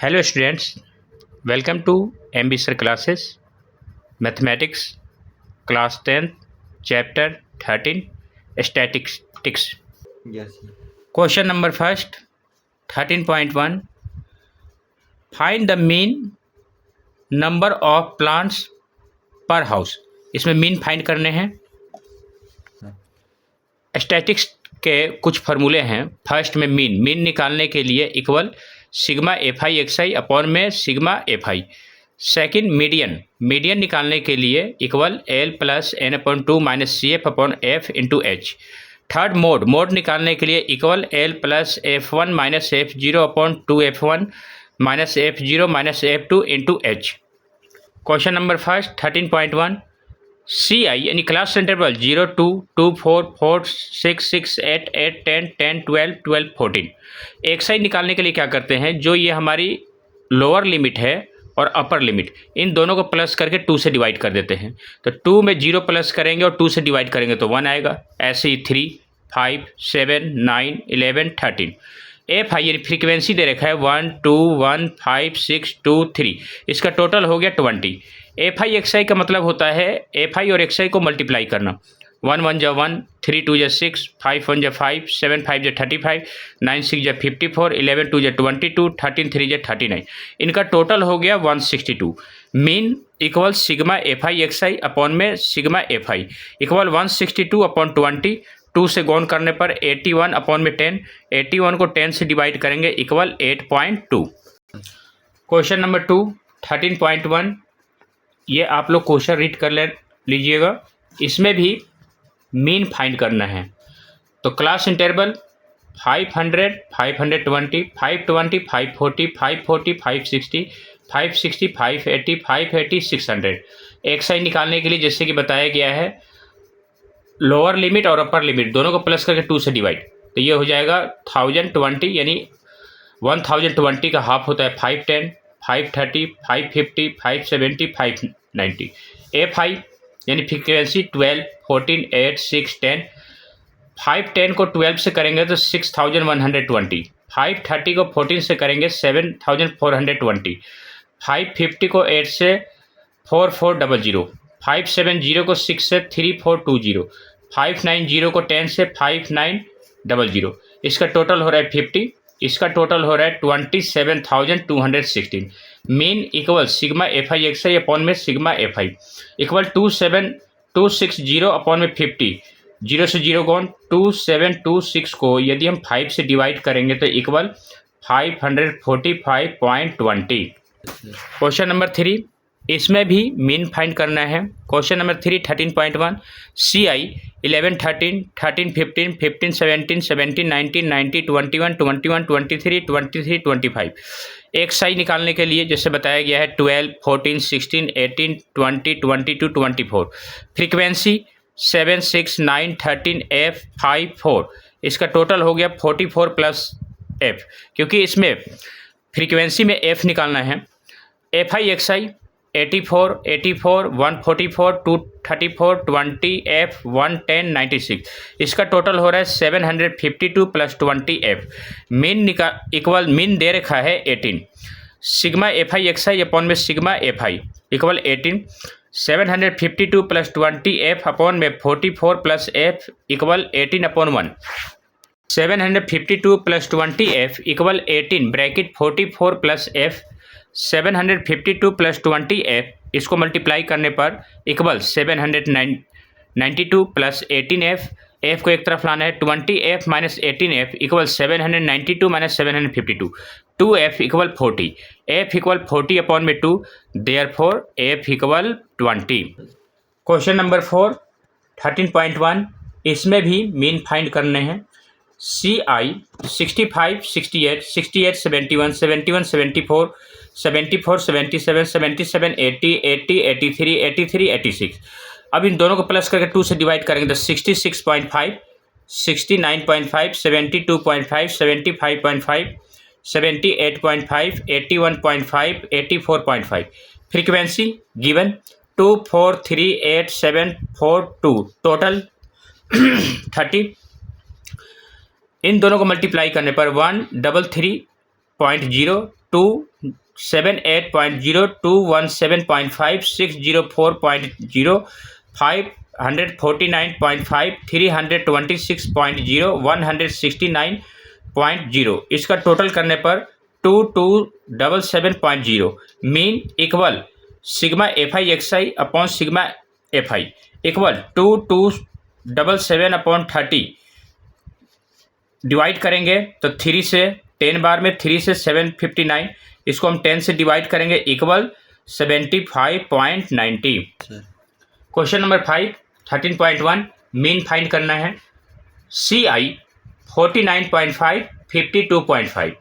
Hello students, welcome to MB sir classes mathematics class 10 chapter 13 statistics. Yes. Question number first 13.1 find the mean number of plants per house. इसमें mean find करने हैं। Statics के कुछ फार्मूले हैं। First में mean निकालने के लिए equal sigma f i x i upon में sigma f i. Second median निकालने के लिए equal l plus n upon 2 minus c f upon f into h. Third mode निकालने के लिए equal l plus f one minus f zero upon 2 f one minus f zero minus f two into h. Question number first 13.1 c i यानी class interval 0 2 2 4 4 6 6 8 8 10 10 12 12 14। X आई निकालने के लिए क्या करते हैं, जो ये हमारी लोअर लिमिट है और अपर लिमिट, इन दोनों को प्लस करके 2 से डिवाइड कर देते हैं। तो 2 में 0 प्लस करेंगे और 2 से डिवाइड करेंगे तो 1 आएगा। ऐसे ही 3 5 7 9 11 13। एफ आई यानी फ्रीक्वेंसी दे रखा है 1 2 1 5 6 2 3। इसका टोटल हो गया 20। एफ आई एक्स आई का मतलब होता है एफ आई और एक्स आई को मल्टीप्लाई करना। 1 1 जा 1, 3 2 जा 6, 5 1 जा 5, 7 5 जा 35, 9 6 जा 54, 11 2 जा 22, 13 3 जा 39। इनका टोटल हो गया 162। Mean equal sigma f i x i upon में sigma f i equal 162 upon 20। 2 से गौन करने पर 81 अपॉन में 10। 81 को 10 से डिवाइड करेंगे इक्वल 8.2। क्वेश्चन नंबर 2 13.1 ये आप लोग क्वेश्चन रीड कर लीजिएगा। इसमें भी मीन फाइंड करना है। तो क्लास इंटरवल 500 520 520 540 540 560 560 580 580 600। एक्स आई निकालने के लिए जैसे कि बताया गया है लोअर लिमिट और अपर लिमिट दोनों को प्लस करके 2 से डिवाइड, तो ये हो जाएगा 1020 यानी 1020 का हाफ होता है 510 530 550 570 590। एफ आई यानी फ्रीक्वेंसी 12 14 8 6 10। 510 को 12 से करेंगे तो 6120। 530 को 14 से करेंगे 7420। 550 को 8 से 4400। 570 को 6 से 3420। 590 को 10 से 5900। इसका टोटल हो रहा है 50। इसका टोटल हो रहा है 27,216। Mean equal sigma f i x i upon में sigma f i equal 27260 upon में 50। 0 से 0 कौन 2726 को यदि हम 5 से डिवाइड करेंगे तो इक्वल 545.20। क्वेश्चन नंबर 3 इसमें भी मीन फाइंड करना है। क्वेश्चन नंबर 3 13.1 सी आई 11 13 13 15 15 17 17 19 90 21 21 23 23 25। एक्स आई निकालने के लिए जैसे बताया गया है 12 14 16 18 20 22 24। Frequency 7 6 9 13 F 5 4। इसका टोटल हो गया 44 प्लस एफ, क्योंकि इसमें फ्रीक्वेंसी में एफ निकालना है। F i x i 84 84 144 234 20 f 110 96। इसका टोटल हो रहा है 752 plus 20 f. Mean equal mean दे रखा है 18। Sigma f i x i upon में sigma f i equal 18। 752 plus 20 f upon में 44 plus f equal 18 upon 1। 752 plus 20 f equal 18 bracket 44 plus f. 752 plus 20 F इसको multiply करने पर equal 792 plus 18 F. F को एक तरफ लाना है 20 F minus 18 F equal 792 minus 752। 2 F equal 40। F equal 40 upon में 2 therefore F equal 20। Question number 4 13.1 इसमें भी मीन फाइंड करने हैं। सी आई 65 68 68 71 71 74 74 77 77 80 80 83 83 86। अब इन दोनों को प्लस करके 2 से डिवाइड करेंगे तो 66.5 69.5 72.5 75.5 78.5 81.5 84.5। Frequency given 243872 total 30। इन दोनों को मल्टीप्लाई करने पर 133.0 278.0, 217.5, 604.0, 549.5, 326.0, 169.0। इसका टोटल करने पर 2277.0। Mean equal sigma FI XI upon sigma FI equal 2277/30 divide करेंगे तो 3 से 10 बार में 3 से 759, इसको हम 10 से डिवाइड करेंगे equal 75.90। Question number 5 13.1 mean find करना है। CI 49.5, 52.5,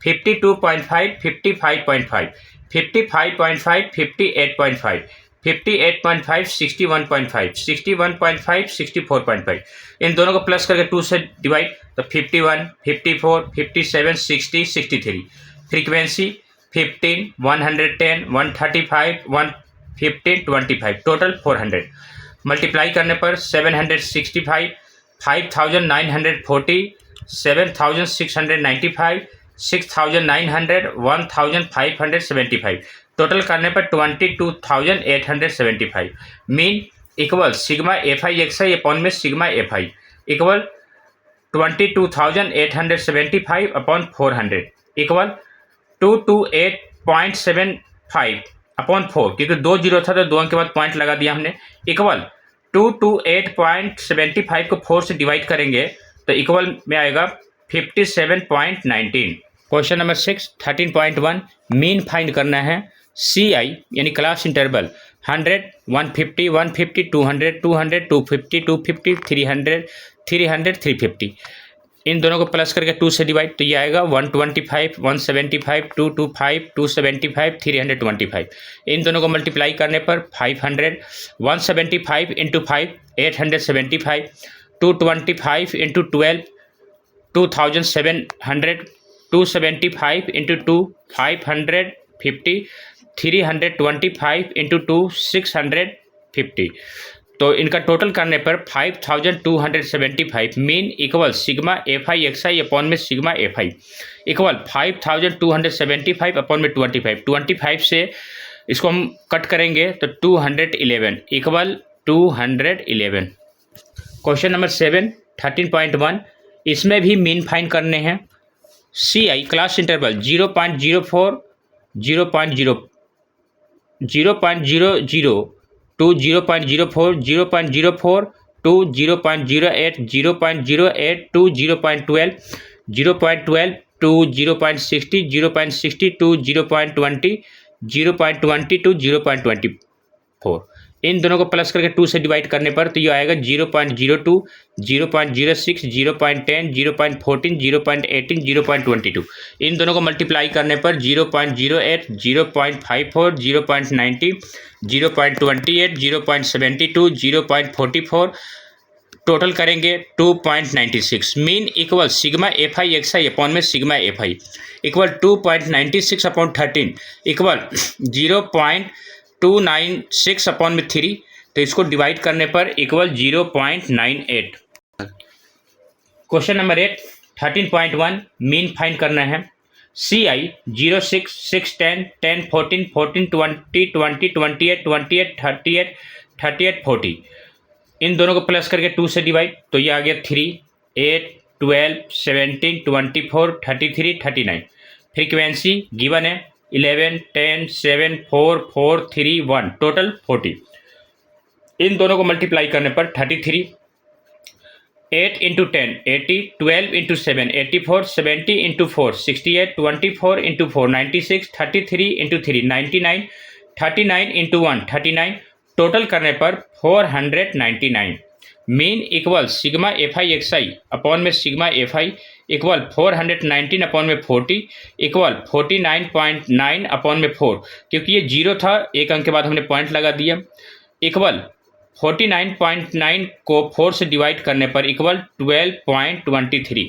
52.5, 55.5, 55.5, 58.5, 58.5, 61.5, 61.5, 64.5। इन दोनों को प्लस करके 2 से डिवाइड तो 51, 54, 57, 60, 63। Frequency 15, 110, 135, 115, 25, total 400। मल्टीप्लाई करने पर 765, 5940, 7695, 6900, 1575, टोटल करने पर 22,875। Mean equal sigma FI XI upon में sigma FI equal 22,875 upon 400 equal 228.75 upon 4, क्योंकि 2 जीरो था तो 2 अंक के बाद पॉइंट लगा दिया हमने, इक्वल 228.75 को 4 से डिवाइड करेंगे तो इक्वल में आएगा 57.19। क्वेश्चन नंबर 6 13.1 मीन फाइंड करना है। CI यानी क्लास इंटरवल 100, 150, 150, 200, 200, 250, 250, 300, 300, 350। इन दोनों को प्लस करके 2 से डिवाइड तो ये आएगा 125, 175, 225, 275, 325। इन दोनों को मल्टीप्लाई करने पर 500, 175 इंटू 5 875, 225 इंटू 12 2700, 275 इंटू 2 550, 325 इंटू 2 650। तो इनका टोटल करने पर 5275। Mean equal sigma FI XI upon में सिग्मा FI इक्वल 5275 अपॉन में 25। 25 से इसको हम कट करेंगे तो 211 इक्वल 211। क्वेश्चन नंबर 7 13.1 इसमें भी मीन फाइंड करने हैं। CI class interval 0.04, 0.0, 0.00 to 0.04, 0.04 to 0.08, 0.08 to 0.12, 0.12 to 0.60, 0.60 to 0.20, 0.20 to 0.24। इन दोनों को प्लस करके 2 से डिवाइड करने पर तो ये आएगा 0.02, 0.06, 0.10, 0.14, 0.18, 0.22। इन दोनों को मल्टीप्लाई करने पर 0.08, 0.54, 0.90, 0.28, 0.72, 0.44, टोटल करेंगे 2.96। Mean equal sigma FI XI upon में sigma FI equal 2.96 upon 13 equal 0.296 upon में 3, तो इसको डिवाइड करने पर equal 0.98। Question number 8 13.1 mean find करना है। CI 06, 6, 10, 10, 14, 14, 20, 20, 28, 28, 38, 38, 40। इन दोनों को प्लस करके 2 से डिवाइड तो ये आ गया 3, 8, 12, 17, 24, 33, 39। फ्रीक्वेंसी गिवन है 11, 10, 7, 4, 4, 3, 1, टोटल 40। इन दोनों को मल्टीप्लाई करने पर 33, 8 into 10 80, 12 into 7 84, 70 into 4 68, 24 into 4 96, 33 into 3 99, 39 into 1 39, total करने पर 499। Mean equal sigma FI XI upon में सिग्मा FI इक्वल 419 अपॉन में 40 इक्वल 49.9 अपॉन में 4, क्योंकि ये जीरो था एक अंक के बाद हमने पॉइंट लगा दिया, इक्वल 49.9 को 4 से डिवाइड करने पर इक्वल 12.23।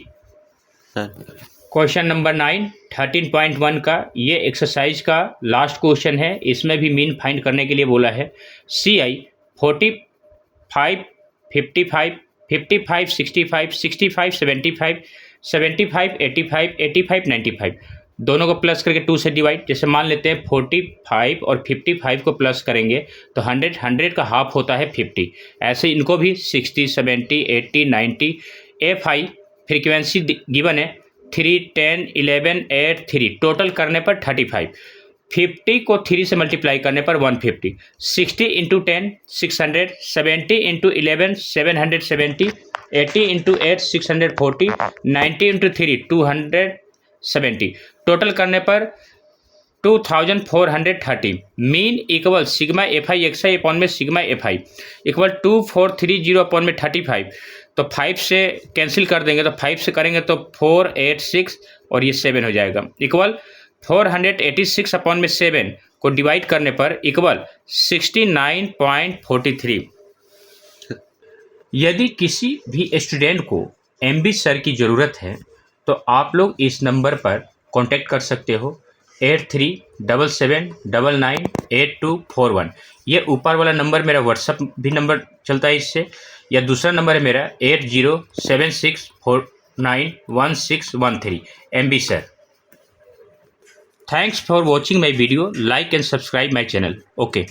क्वेश्चन नंबर 9 13.1 का ये एक्सरसाइज का लास्ट क्वेश्चन है। इसमें भी मीन फाइंड करने के लिए बोला है। CI 45, 55, 55, 65, 65, 75, 75, 85, 85, 95, दोनों को प्लस करके 2 से डिवाइड, जैसे मान लेते हैं 45 और 55 को प्लस करेंगे तो 100 का हाफ होता है 50। ऐसे इनको भी 60, 70, 80, 90। Fi फ्रीक्वेंसी गिवन है 3, 10, 11, 8, 3, टोटल करने पर 35। 50 को 3 से मल्टीप्लाई करने पर 150। 60 into 10 600, 70 into 11 770, 80 into 8 640, 90 into 3 270, total करने पर 2430। Mean equal sigma FI XI upon में सिग्मा एफआई इक्वल 2430 अपॉन में 35। तो 5 से कैंसिल कर देंगे, तो 5 से करेंगे तो 486 और ये 7 हो जाएगा इक्वल 486 अपॉन में 7 को डिवाइड करने पर इक्वल 69.43। यदि किसी भी स्टूडेंट को MB सर की ज़रूरत है तो आप लोग इस नंबर पर कांटेक्ट कर सकते हो 8377998241। ये ऊपर वाला नंबर मेरा व्हाट्सअप भी नंबर चलता है इससे, या दूसरा नंबर है मेरा 8076491613 MB sir. Thanks for watching my video. Like and subscribe my channel. Okay.